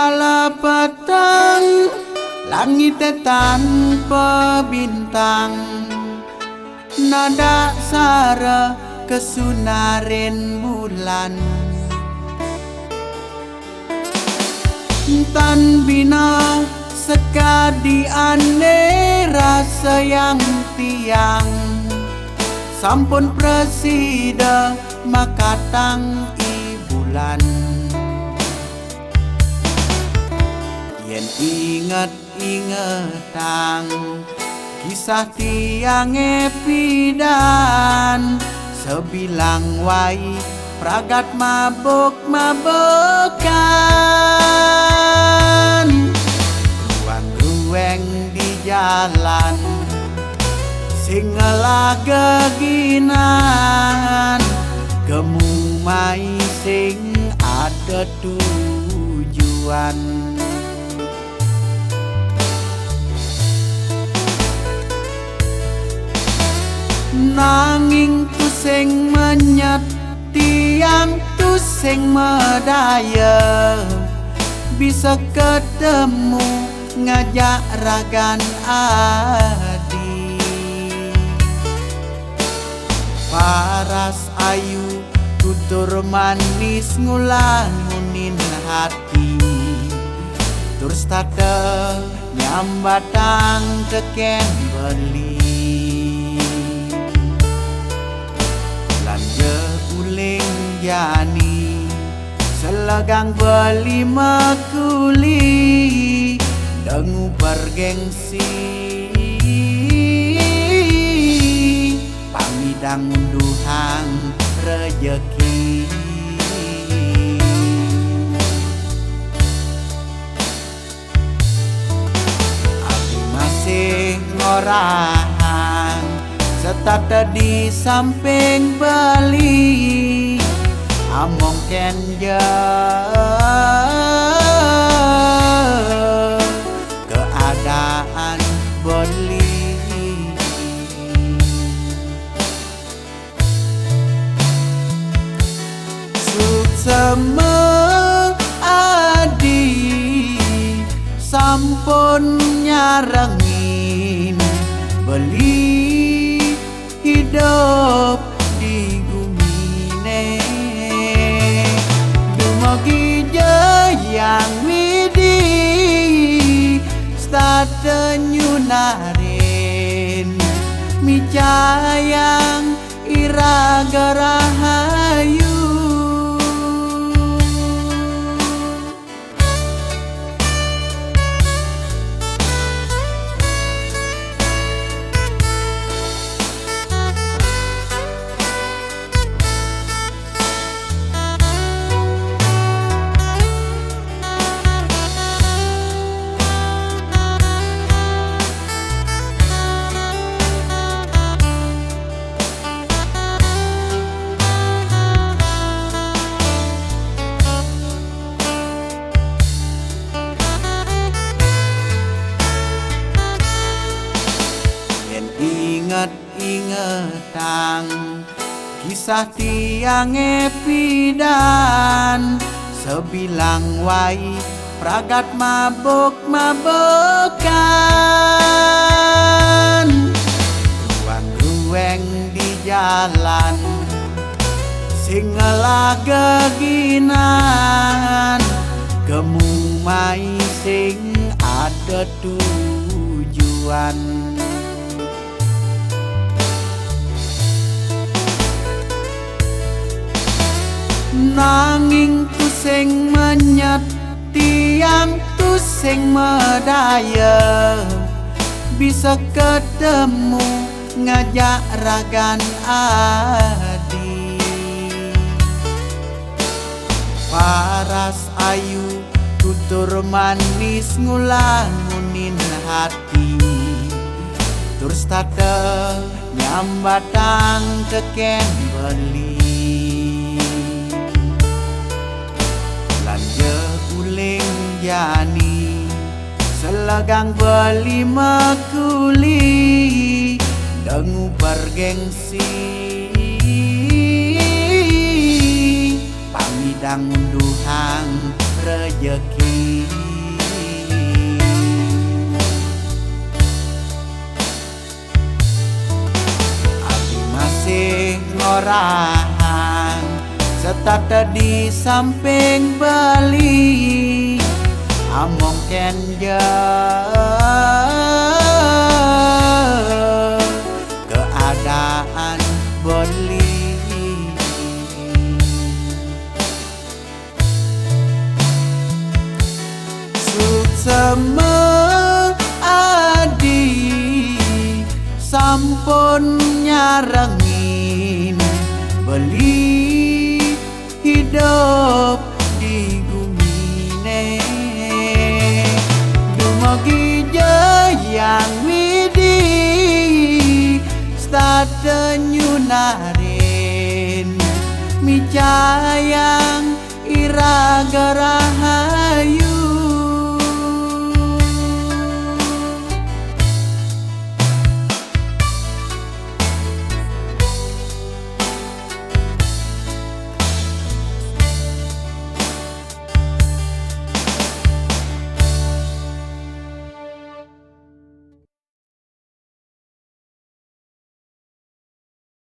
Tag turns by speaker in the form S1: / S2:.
S1: kala petang, langit tanpa bintang, nada sara kesunaren bulan. Tan bina sekadi ane rasa yang tiang, sampun presida makatang bulan. Yen inget-ingetang kisah tiang epidan, sebilang wai pragat mabuk-mabukan, ruang-ruang di jalan sing ngelageginan, gemumai sing ada tujuan. Nanging tu sing menyet tiang tu sing medaya, bisa ketemu ngajak ragan adi. Paras ayu tutur manis ngulangunin hati, terus tata nyambatang keken beli. Belanja uling jani selegang beli makuli, dengu bergengsi pamidang unduhang rejeki. Abi masih ngorahang setata di samping Bali, among kenja keadaan beli. Suksema adi sampun nyarengin beli hidup di gumine, dumugi yang widi stade nyunarin micayang iraga rahayu. Inget-ingetang kisah tiang epidan, sebilang wai pragat mabuk-mabukan, ruang-ruang di jalan sing ngelageginan, gemumai sing ada tujuan. Nanging tu sing menyet tiang tu sing medaya, bisa ketemu ngajak ragan adi. Paras ayu tutur manis ngulangunin hati, terus tata nyambatang keken beli. Belanja uling jani selegang beli makuli, dengu bergengsi pamidang unduhang rejeki. Abi masih ngorang setata di samping Bali, among kenja keadaan beli. Suksema adi sampun nyarengin beli hidup di gumine. Dumugi yang widi stade nyunarin micayang ira garahan